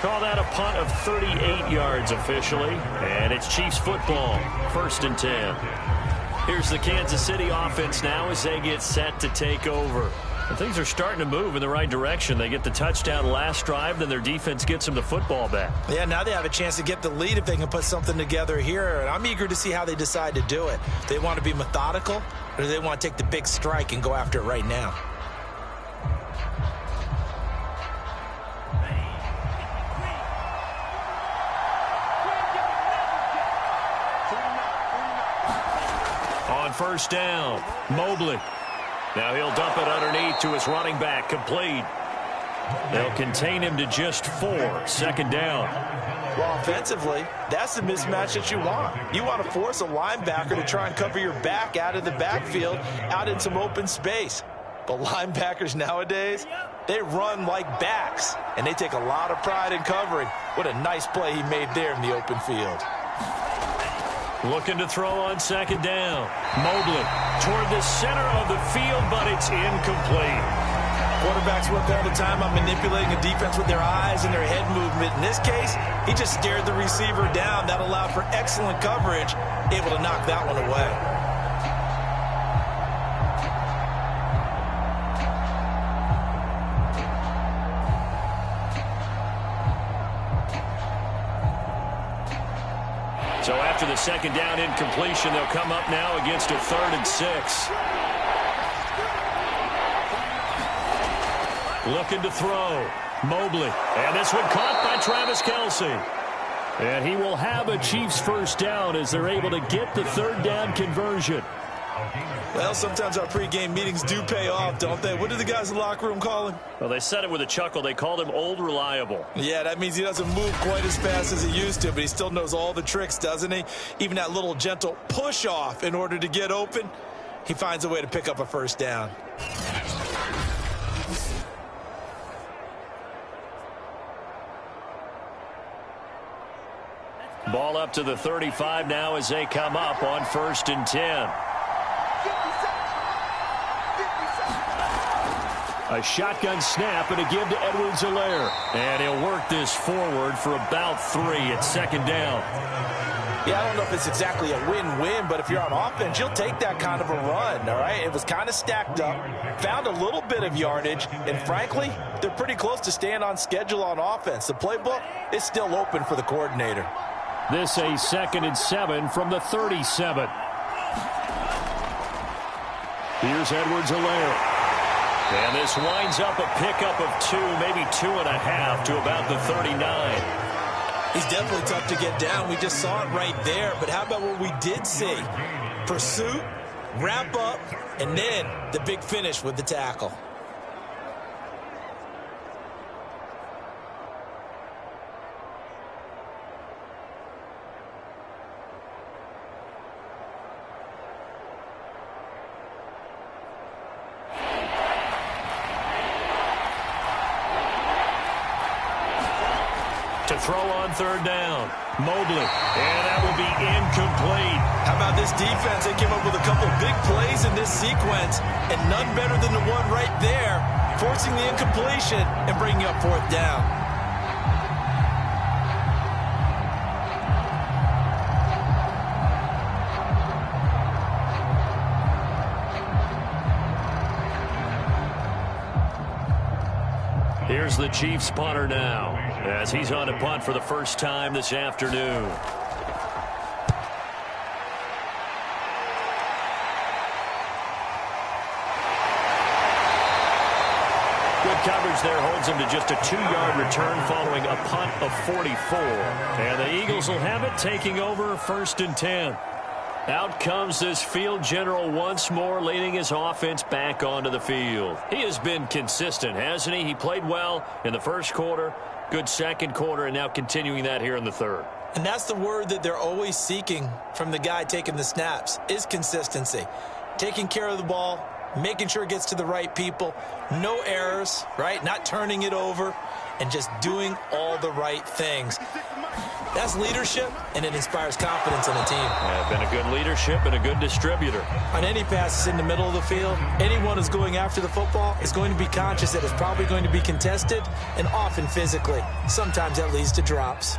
call that a punt of 38 yards officially. And it's Chiefs football, 1st and 10. Here's the Kansas City offense now as they get set to take over. And things are starting to move in the right direction. They get the touchdown last drive, then their defense gets them the football back. Yeah, now they have a chance to get the lead if they can put something together here. And I'm eager to see how they decide to do it. They want to be methodical, or do they want to take the big strike and go after it right now? On 1st down, Mobley. Now he'll dump it underneath to his running back, complete. They'll contain him to just 4, 2nd down. Well, offensively, that's the mismatch that you want. You want to force a linebacker to try and cover your back out of the backfield, out in some open space. But linebackers nowadays, they run like backs, and they take a lot of pride in covering. What a nice play he made there in the open field. Looking to throw on 2nd down. Mobley toward the center of the field, but it's incomplete. Quarterbacks work all the time on manipulating a defense with their eyes and their head movement. In this case, he just stared the receiver down. That allowed for excellent coverage, able to knock that one away. So after the 2nd down incompletion, they'll come up now against a 3rd and 6. Looking to throw. Mobley. And this one caught by Travis Kelce. And he will have a Chiefs 1st down as they're able to get the 3rd down conversion. Well, sometimes our pregame meetings do pay off, don't they? What do the guys in the locker room call him? Well, they said it with a chuckle. They called him Old Reliable. Yeah, that means he doesn't move quite as fast as he used to, but he still knows all the tricks, doesn't he? Even that little gentle push-off in order to get open, he finds a way to pick up a 1st down. Ball up to the 35 now as they come up on 1st and 10. A shotgun snap and a give to Edwards-Helaire. And he'll work this forward for about 3 at 2nd down. Yeah, I don't know if it's exactly a win-win, but if you're on offense, you'll take that kind of a run, all right? It was kind of stacked up, found a little bit of yardage, and frankly, they're pretty close to staying on schedule on offense. The playbook is still open for the coordinator. This a 2nd and 7 from the 37. Here's Edwards-Helaire. And this winds up a pickup of 2, maybe 2.5 to about the 39. He's definitely tough to get down. We just saw it right there. But how about what we did see? Pursuit, wrap up, and then the big finish with the tackle. To throw on third down. Mobley. And that will be incomplete. How about this defense? They came up with a couple big plays in this sequence, and none better than the one right there, forcing the incompletion and bringing up fourth down. Here's the Chiefs punter now, as he's on a punt for the first time this afternoon. Good coverage there holds him to just a 2-yard return following a punt of 44. And the Eagles will have it, taking over 1st and 10. Out comes this field general once more, leading his offense back onto the field. He has been consistent, hasn't he? He played well in the first quarter, good second quarter, and now continuing that here in the third. And that's the word that they're always seeking from the guy taking the snaps, is consistency. Taking care of the ball, making sure it gets to the right people, no errors, right? Not turning it over, and just doing all the right things. That's leadership, and it inspires confidence in a team. Yeah, been a good leadership and a good distributor. On any passes in the middle of the field, anyone who's going after the football is going to be conscious that it's probably going to be contested, and often physically. Sometimes that leads to drops.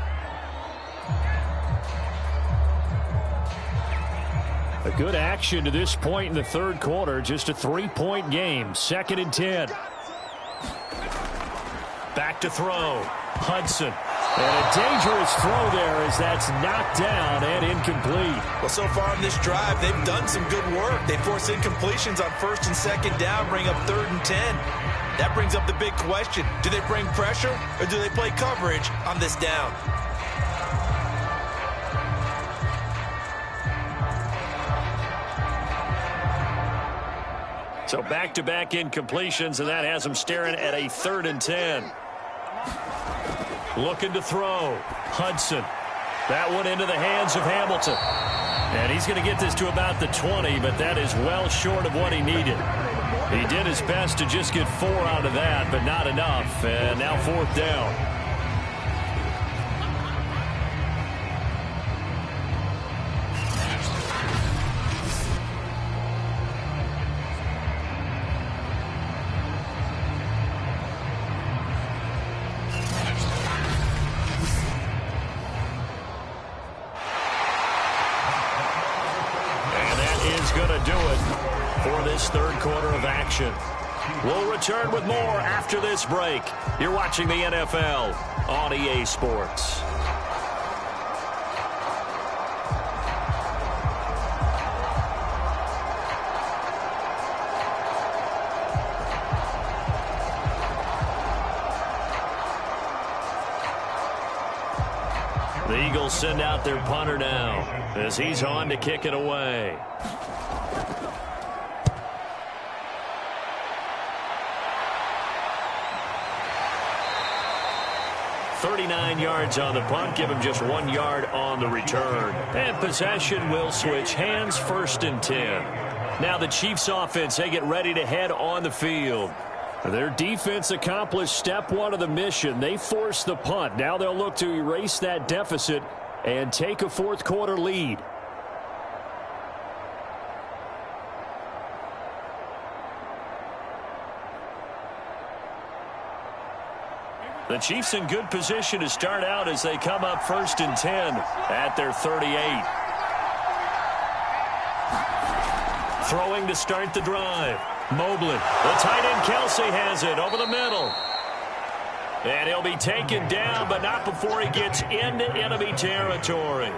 A good action to this point in the third quarter. Just a 3-point game. 2nd and 10. Back to throw. Hudson. And a dangerous throw there as that's knocked down and incomplete. Well, so far in this drive, they've done some good work. They force incompletions on 1st and 2nd down, bring up 3rd and 10. That brings up the big question. Do they bring pressure or do they play coverage on this down? So back-to-back incompletions, and that has them staring at a 3rd and 10. Looking to throw. Hudson. That one into the hands of Hamilton. And he's going to get this to about the 20, but that is well short of what he needed. He did his best to just get 4 out of that, but not enough. And now 4th down. Third quarter of action. We'll return with more after this break. You're watching the NFL on EA Sports. The Eagles send out their punter now as he's on to kick it away. 39 yards on the punt, give him just 1 yard on the return. And possession will switch hands, 1st and 10. Now the Chiefs offense, they get ready to head on the field. Their defense accomplished step 1 of the mission. They forced the punt. Now they'll look to erase that deficit and take a 4th quarter lead. The Chiefs in good position to start out as they come up 1st and 10 at their 38. Throwing to start the drive. Mobley. The tight end Kelsey has it over the middle. And he'll be taken down, but not before he gets into enemy territory.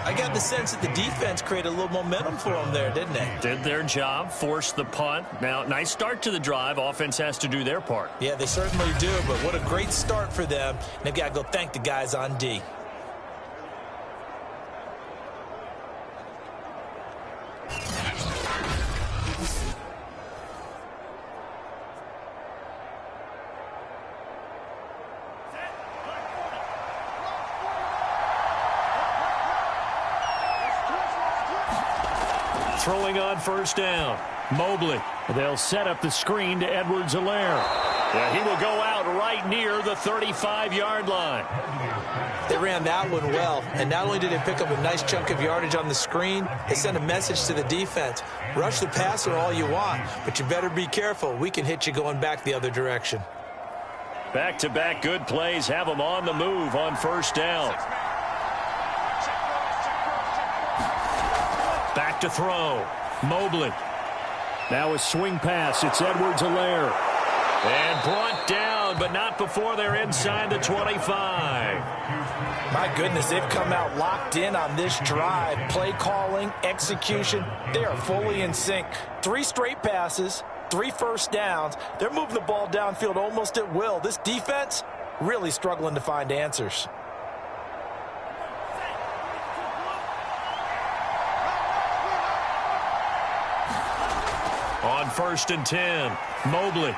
I got the sense that the defense created a little momentum for them there, didn't they? Did their job, forced the punt. Now, nice start to the drive. Offense has to do their part. Yeah, they certainly do, but what a great start for them. And they've got to go thank the guys on D. Throwing on first down. Mobley. They'll set up the screen to Edwards-Helaire. Yeah, he will go out right near the 35-yard line. They ran that one well, and not only did they pick up a nice chunk of yardage on the screen, they sent a message to the defense. Rush the passer all you want, but you better be careful. We can hit you going back the other direction. Back-to-back good plays have them on the move on first down. Back to throw. Mobley. Now a swing pass. It's Edwards-Helaire. And brought down, but not before they're inside the 25. My goodness, they've come out locked in on this drive. Play calling, execution, they are fully in sync. 3 straight passes, 3 first downs. They're moving the ball downfield almost at will. This defense really struggling to find answers. On first and 10, Mobley.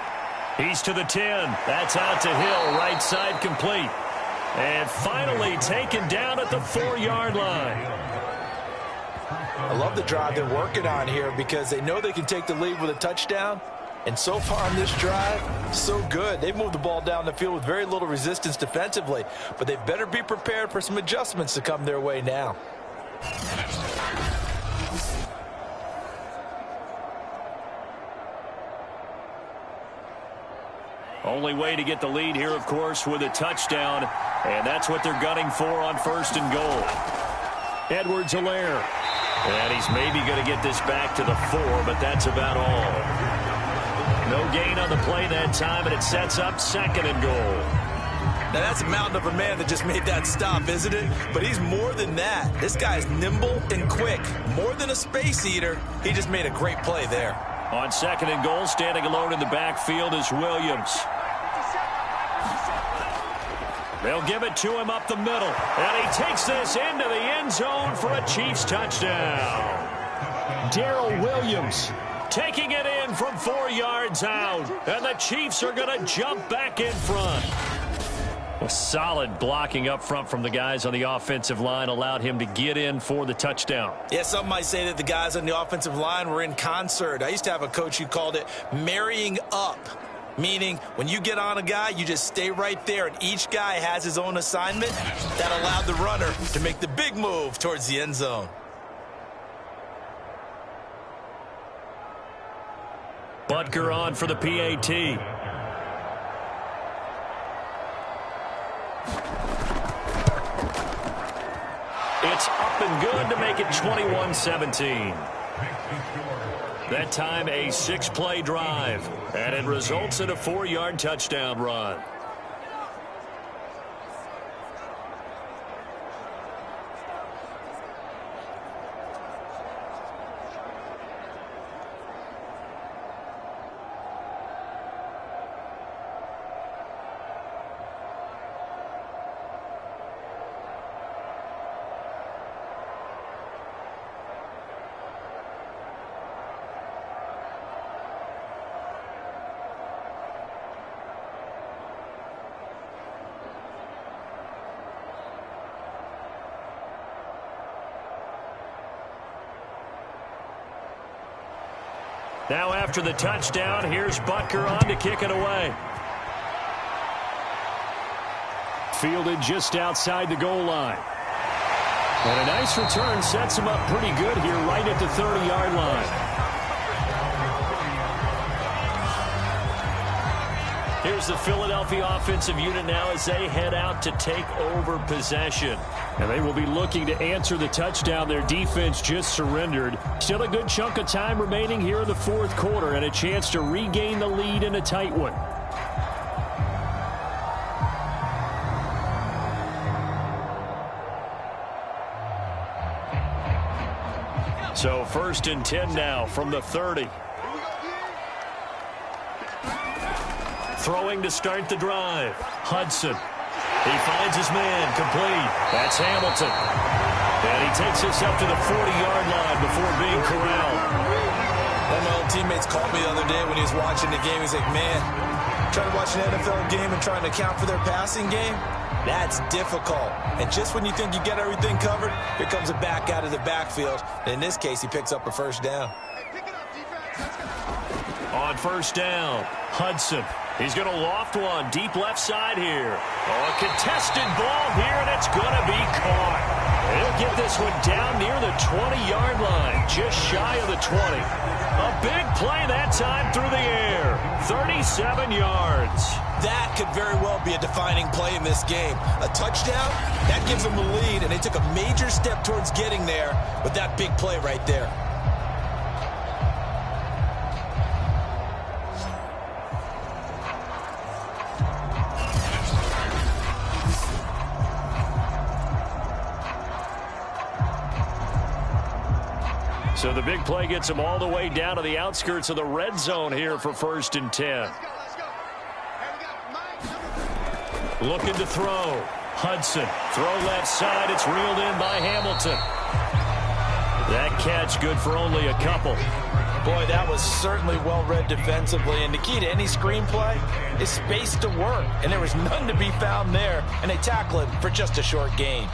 He's to the 10. That's out to Hill, right side complete. And finally taken down at the 4-yard line. I love the drive they're working on here because they know they can take the lead with a touchdown. And so far on this drive, so good. They've moved the ball down the field with very little resistance defensively. But they better be prepared for some adjustments to come their way now. Only way to get the lead here, of course, with a touchdown. And that's what they're gunning for on first and goal. Edwards-Helaire. And he's maybe going to get this back to the 4, but that's about all. No gain on the play that time, and it sets up second and goal. Now, that's a mountain of a man that just made that stop, isn't it? But he's more than that. This guy's nimble and quick. More than a space eater. He just made a great play there. On second and goal, standing alone in the backfield is Williams. They'll give it to him up the middle. And he takes this into the end zone for a Chiefs touchdown. Darrell Williams taking it in from 4 yards out. And the Chiefs are going to jump back in front. A solid blocking up front from the guys on the offensive line allowed him to get in for the touchdown. Yeah, some might say that the guys on the offensive line were in concert. I used to have a coach who called it marrying up, meaning when you get on a guy, you just stay right there, and each guy has his own assignment. That allowed the runner to make the big move towards the end zone. Butker on for the PAT. It's up and good to make it 21-17. That time a 6-play drive, and it results in a 4-yard touchdown run. Now after the touchdown, here's Butker on to kick it away. Fielded just outside the goal line. And a nice return sets him up pretty good here right at the 30-yard line. Here's the Philadelphia offensive unit now as they head out to take over possession. And they will be looking to answer the touchdown their defense just surrendered. Still a good chunk of time remaining here in the fourth quarter and a chance to regain the lead in a tight one. So first and 10 now from the 30. Throwing to start the drive. Hudson. He finds his man complete. That's Hamilton. And he takes us up to the 40-yard line before being corralled. One of my old teammates called me the other day when he was watching the game. He's like, man, trying to watch an NFL game and trying to account for their passing game. That's difficult. And just when you think you get everything covered, here comes a back out of the backfield. And in this case, he picks up a first down. Hey, pick it up, defense. Let's go. On first down, Hudson. He's going to loft one deep left side here. Oh, a contested ball here, and it's going to be caught. He'll get this one down near the 20-yard line, just shy of the 20. A big play that time through the air, 37 yards. That could very well be a defining play in this game. A touchdown, that gives them the lead, and they took a major step towards getting there with that big play right there. So the big play gets him all the way down to the outskirts of the red zone here for 1st and 10. Let's go. Hey, we got Mike. Looking to throw. Hudson. Throw left side. It's reeled in by Hamilton. That catch good for only a couple. Boy, that was certainly well-read defensively. And the key to any screenplay is space to work. And there was none to be found there. And they tackle it for just a short gain.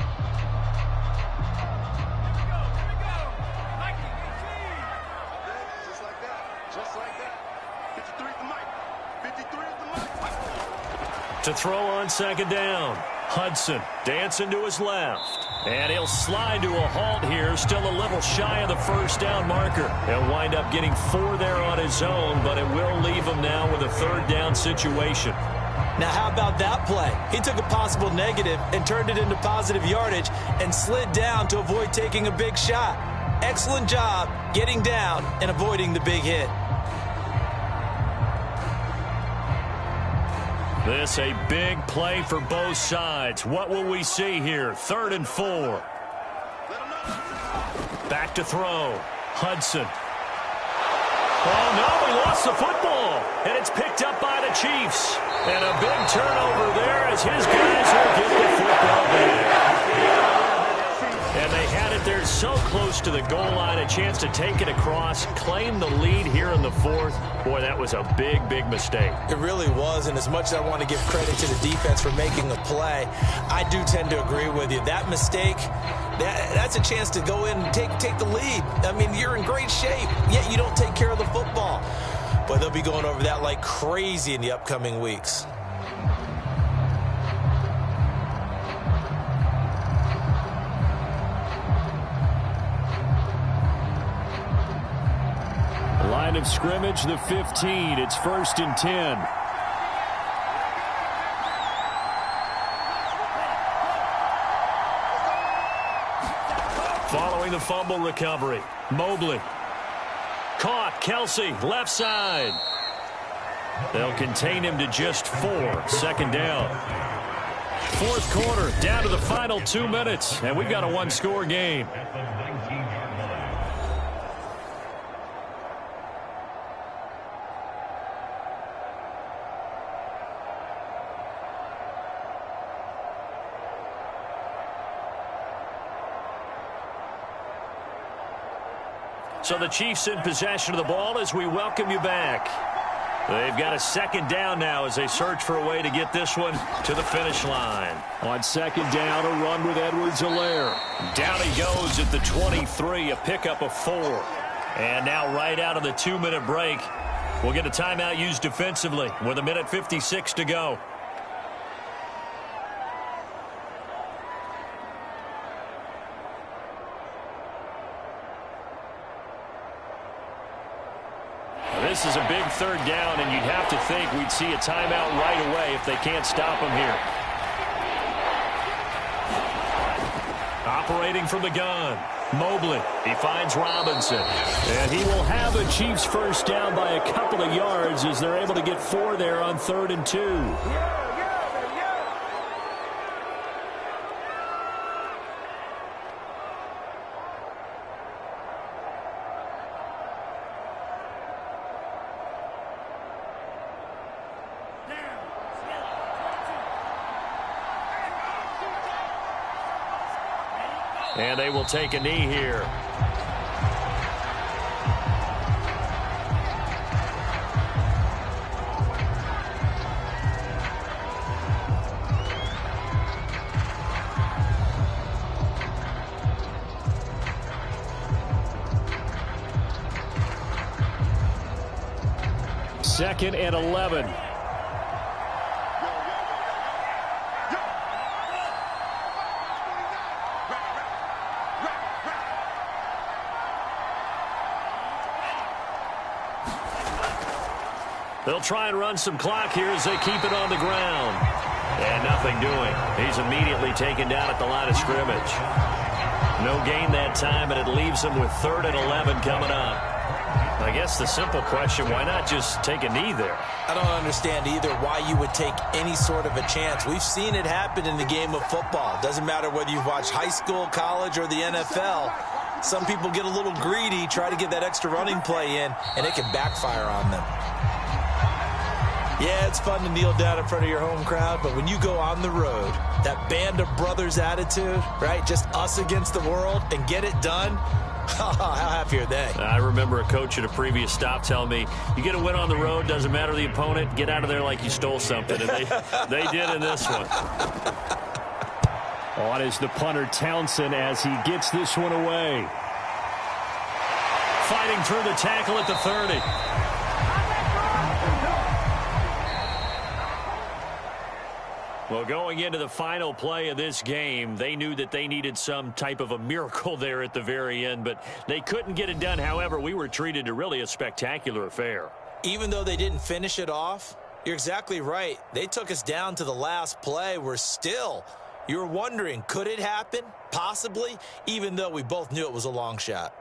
To throw on 2nd down. Hudson dancing to his left. And he'll slide to a halt here, still a little shy of the first down marker. He'll wind up getting 4 there on his own, but it will leave him now with a 3rd down situation. Now, how about that play? He took a possible negative and turned it into positive yardage and slid down to avoid taking a big shot. Excellent job getting down and avoiding the big hit. This a big play for both sides. What will we see here? 3rd and 4. Back to throw. Hudson. Oh, no, he lost the football. And it's picked up by the Chiefs. And a big turnover there as his guys will get the football back. And they had it there so close to the goal line, a chance to take it across, claim the lead here in the 4th. Boy, that was a big, big mistake. It really was, and as much as I want to give credit to the defense for making a play, I do tend to agree with you. That mistake, that's a chance to go in and take the lead. I mean, you're in great shape, yet you don't take care of the football. But they'll be going over that like crazy in the upcoming weeks. Line of scrimmage, the 15. It's 1st and 10. Following the fumble recovery, Mobley. Caught, Kelsey, left side. They'll contain him to just 4. 2nd down. 4th quarter, down to the final 2 minutes, and we've got a 1-score game. So the Chiefs in possession of the ball as we welcome you back. They've got a 2nd down now as they search for a way to get this one to the finish line. On 2nd down, a run with Edwards-Helaire. Down he goes at the 23, a pickup of 4. And now right out of the 2-minute break, we'll get a timeout used defensively with 1:56 to go. This is a big 3rd down, and you'd have to think we'd see a timeout right away if they can't stop him here. Operating from the gun, Mobley. He finds Robinson. And he will have a Chiefs 1st down by a couple of yards as they're able to get 4 there on 3rd and 2. And they will take a knee here. 2nd and 11. They'll try and run some clock here as they keep it on the ground. And nothing doing. He's immediately taken down at the line of scrimmage. No gain that time, and it leaves him with 3rd and 11 coming up. I guess the simple question, why not just take a knee there? I don't understand either why you would take any sort of a chance. We've seen it happen in the game of football. It doesn't matter whether you've watched high school, college, or the NFL. Some people get a little greedy, try to get that extra running play in, and it can backfire on them. Yeah, it's fun to kneel down in front of your home crowd, but when you go on the road, that band of brothers attitude, right, just us against the world, and get it done, how happy are they? I remember a coach at a previous stop telling me, you get a win on the road, doesn't matter the opponent, get out of there like you stole something, and they did in this one. On is the punter, Townsend, as he gets this one away. Fighting through the tackle at the 30. Well, going into the final play of this game, they knew that they needed some type of a miracle there at the very end, but they couldn't get it done. However, we were treated to really a spectacular affair. Even though they didn't finish it off, you're exactly right. They took us down to the last play. You were wondering, could it happen? Possibly, even though we both knew it was a long shot.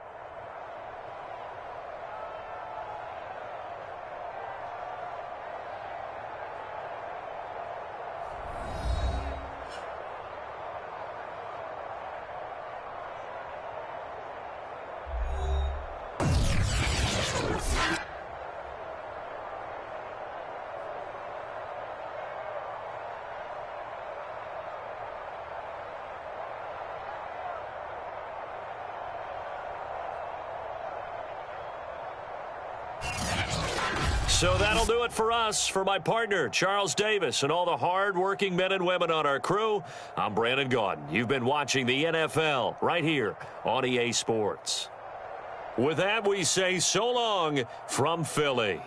So that'll do it for us. For my partner, Charles Davis, and all the hard-working men and women on our crew, I'm Brandon Gaudin. You've been watching the NFL right here on EA Sports. With that, we say so long from Philly.